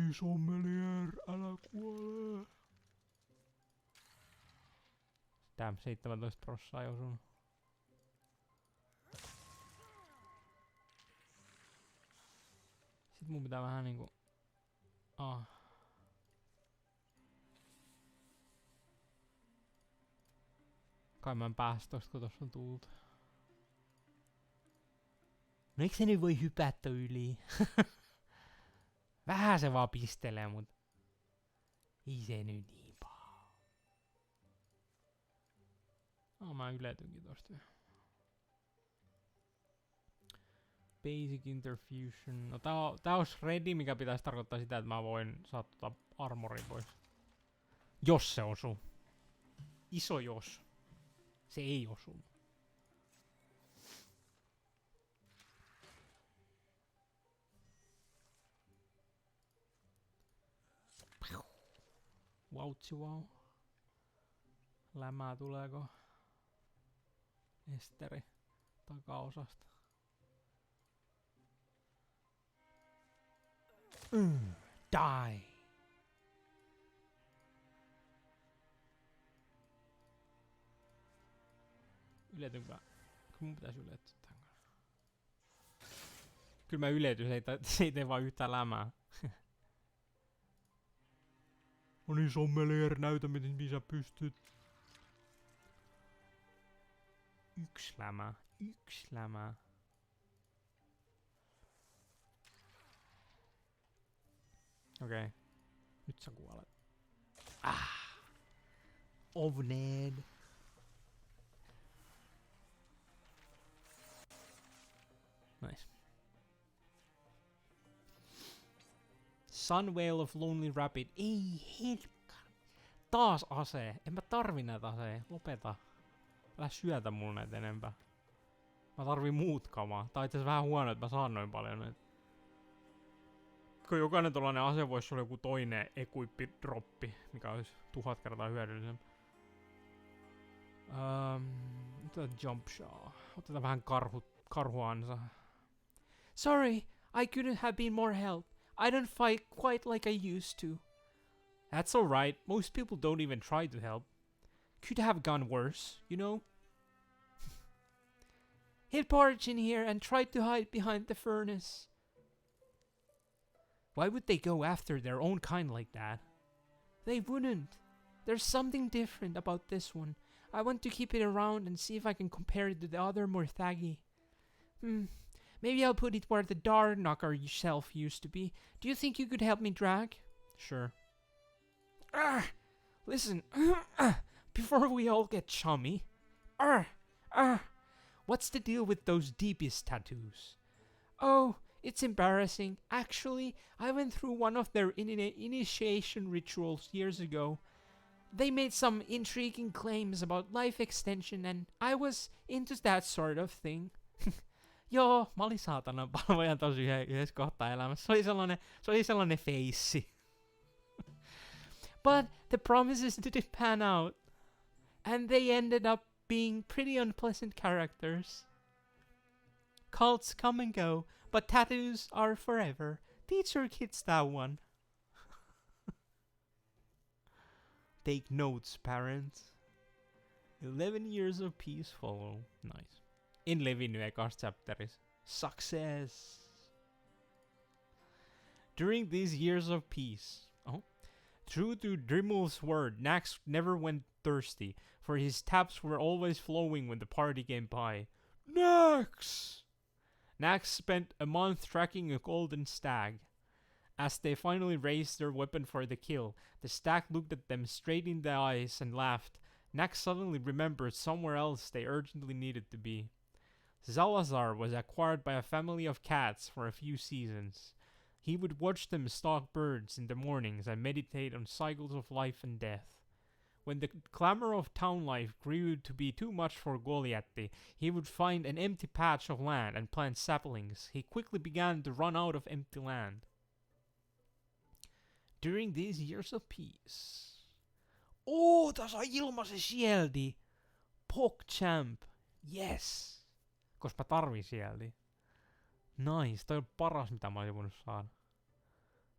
niin sommelier, älä kuole. Damn, 17% ei osunut. Sitten mun pitää vähän niinku... Kai mä en päästä tosta, kun tossa on tulta. No eikö se nyt voi hypätä yli? Vähän se vaan pistelee, mut... Ei se nyt niin paha. Mä yletynkin tosta vielä. Basic Interfusion. No tää olisi ready, mikä pitäisi tarkoittaa sitä, että mä voin saattaa armorin pois. Jos se osuu. Iso jos. Se ei osu. Vautsi wow. Lämää tuleeko? Esteri takaosasta. Die! Yletynkö? Kyllä mun pitäis ylettyä tän kanssa. Kyllä mä yletyn, se ei tee vaan yhtään lämää. No niin, sommelier, näytä miten sä pystyt. Yksi lämää. Okei. Nyt sä kuolet. Ovneen. Nice. Sun Whale of Lonely Rapid. Ei helkka. Taas ase. En mä tarvi näitä asee. Lopeta. Älä syötä mulle näitä enempää. Mä tarviin muut kamaa. Tää on itse asiassa vähän huono, että mä saan noin paljon näitä. Kun jokainen tollanen ase voisi olla joku toinen equippi-droppi, mikä olisi 1000 kertaa hyödyllisempi. Otetaan jump shot. Otetaan vähän karhuansa. Sorry, I couldn't have been more help. I don't fight quite like I used to. That's alright, most people don't even try to help. Could have gone worse, you know? Hid porridge in here and tried to hide behind the furnace. Why would they go after their own kind like that? They wouldn't. There's something different about this one. I want to keep it around and see if I can compare it to the other Morthagi. Maybe I'll put it where the door knocker shelf used to be. Do you think you could help me drag? Sure. Listen, before we all get chummy. What's the deal with those deepest tattoos? Oh, it's embarrassing. Actually, I went through one of their initiation rituals years ago. They made some intriguing claims about life extension and I was into that sort of thing. Joo, mä olin saatanan palvojan tosi yhdessä kohtaa elämässä. Se oli sellainen feissi. But the promises didn't pan out. And they ended up being pretty unpleasant characters. Cults come and go, but tattoos are forever. Teach your kids that one. Take notes, parents. 11 years of peace follow. Nice. En levinnyt ekas chapteris. Success! During these years of peace, true to Drimmel's word, Nax never went thirsty, for his taps were always flowing when the party came by. Nax! Nax spent a month tracking a golden stag. As they finally raised their weapon for the kill, the stag looked at them straight in the eyes and laughed. Nax suddenly remembered somewhere else they urgently needed to be. Zalazar was acquired by a family of cats for a few seasons. He would watch them stalk birds in the mornings and meditate on cycles of life and death. When the clamor of town life grew to be too much for Goliathi, he would find an empty patch of land and plant saplings. He quickly began to run out of empty land. During these years of peace. Tässä on ilmaisen shieldi. PogChamp. Yes. Koska mä tarvin shieldi. Nice. Toi on paras mitä mä oon voinut saada.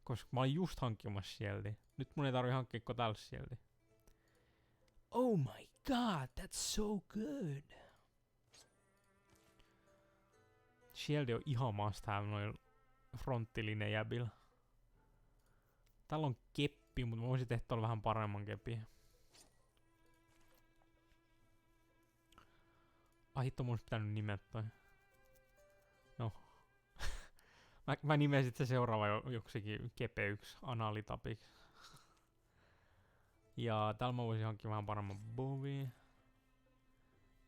Koska mä olin just hankkimassa sieltä. Nyt mun ei tarvi hankkia tällä sieltä. Oh my god, that's so good. Sieltä on ihan must have noin fronttilinejäbillä. Täällä on keppi, mutta mä voisin tehdä tuolla vähän paremman kepi. Ai hitto, mun olisi pitänyt nimeä toi. No. mä nimesin se seuraava joksikin kepeyks analitapiksi. Ja täällä mä voisin hankkia vähän paremman bovi.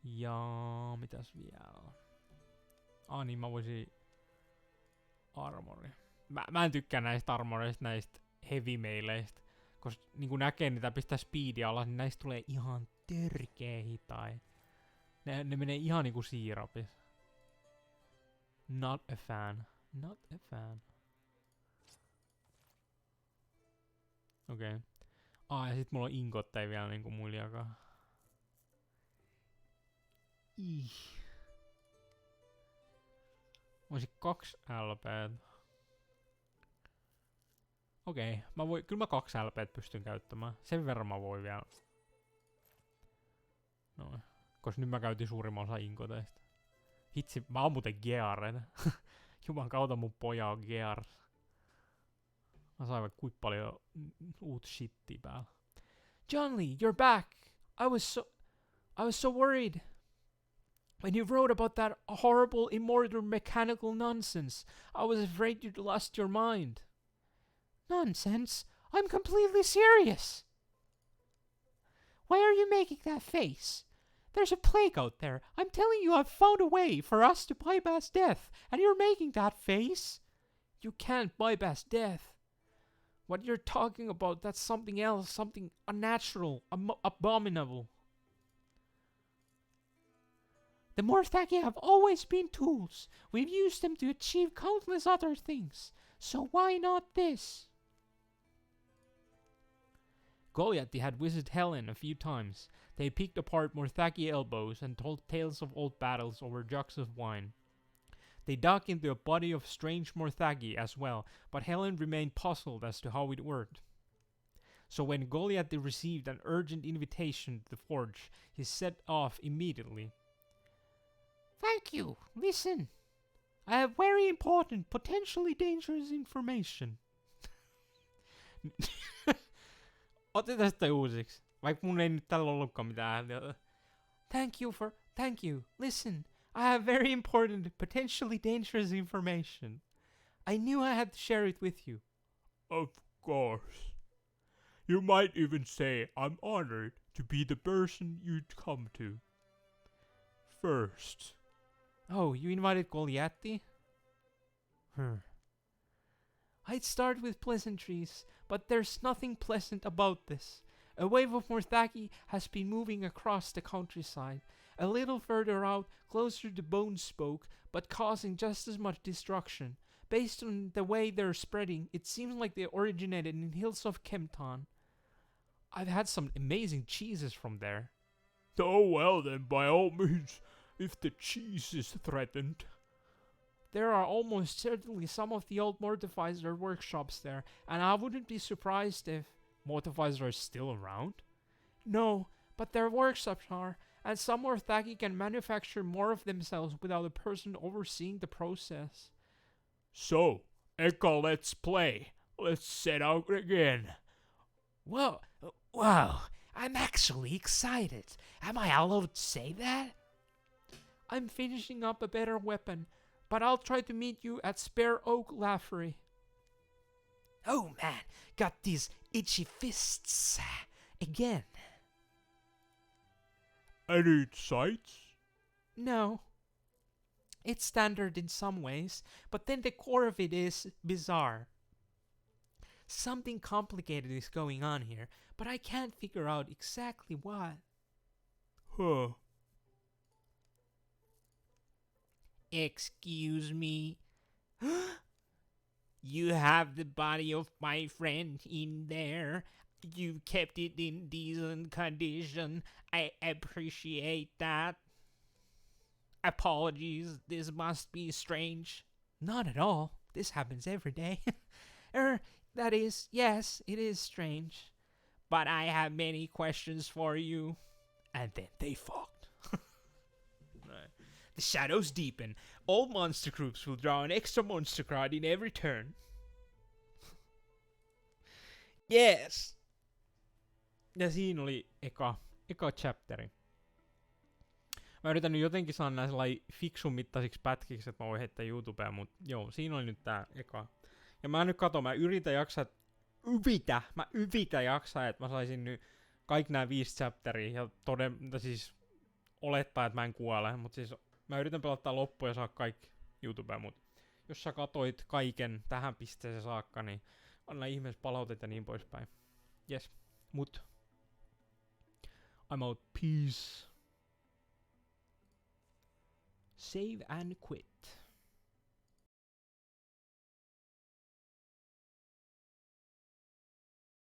Ja mitäs vielä? Niin mä voisin armori. Mä en tykkää näistä armoreista, näistä heavy-meileistä. Koska niinku näkee niitä pistää speedia alas, niin näistä tulee ihan törkeä hitai. Ne menee ihan niinku siirapis. Not a fan. Not a fan. Okei. Okay. Ja sit mulla on inkotteja vielä niinku muiliakaan. Mä voisin 2 LP:tä. Okei, kyllä mä 2 LP:tä pystyn käyttämään. Sen verran mä voin vielä. Noin. Koska nyt mä käytin suurimman osa inkoteista. Hitsi, mä oon muuten geareita. Juman kautta mun poja on gears. Mä sain vaikka kuinka paljon uut shittiä päällä. John Lee, you're back! I was so worried. When you wrote about that horrible immortal mechanical nonsense, I was afraid you'd lost your mind. Nonsense? I'm completely serious. Why are you making that face? There's a plague out there. I'm telling you I've found a way for us to bypass death, and you're making that face? You can't bypass death. What you're talking about, that's something else, something unnatural, abominable. The Morthaki have always been tools. We've used them to achieve countless other things. So why not this? Goliath had visited Helen a few times. They picked apart Morthaki elbows and told tales of old battles over jugs of wine. They dug into a body of strange Morthaki as well, but Helen remained puzzled as to how it worked. So when Goliath received an urgent invitation to the forge, he set off immediately. Thank you. Listen. I have very important, potentially dangerous information. Otetaan sitä uusiksi. Vaikka mun ei nyt tällä ollutkaan mitään. Thank you. Listen. I have very important, potentially dangerous information. I knew I had to share it with you. Of course. You might even say I'm honored to be the person you'd come to. First. Oh, you invited Goliathi? I'd start with pleasantries, but there's nothing pleasant about this. A wave of Morthaki has been moving across the countryside, a little further out, closer to Bone Spoke, but causing just as much destruction. Based on the way they're spreading, it seems like they originated in hills of Kempton. I've had some amazing cheeses from there. Oh well then, by all means, if the cheese is threatened. There are almost certainly some of the old Mortifizer workshops there, and I wouldn't be surprised if Mortifizer are still around. No, but their workshops are, and some Morthaki can manufacture more of themselves without a person overseeing the process. So, Eka, let's play. Let's set out again. Whoa, wow, I'm actually excited. Am I allowed to say that? I'm finishing up a better weapon, but I'll try to meet you at Spare Oak Laffery. Oh man, got these itchy fists. Again. Any sights? No. It's standard in some ways, but then the core of it is bizarre. Something complicated is going on here, but I can't figure out exactly what. Huh. Excuse me. You have the body of my friend in there. You kept it in decent condition. I appreciate that. Apologies, this must be strange. Not at all. This happens every day. That is, yes, it is strange. But I have many questions for you. And then they fucked. The shadows deepen. All monster groups will draw an extra monster card in every turn. Yes! Ja siinä oli eka chapteri. Mä yritän nyt jotenkin saada nää sellainen fiksun mittaisiksi pätkiksi, että mä voin heittää YouTubeen, mut joo, siinä oli nyt tää eka. Ja mä nyt katon, mä yritän jaksaa, että mä saisin nyt kaikki nämä 5 chapteria ja siis olettaa, että mä en kuole, mut siis mä yritän pelata loppuun ja saa kaikki YouTubeen, mut jos sä katoit kaiken tähän pisteeseen saakka, niin anna ihmeessä palautet ja niin poispäin. Yes, mut I'm out, peace. Save and quit.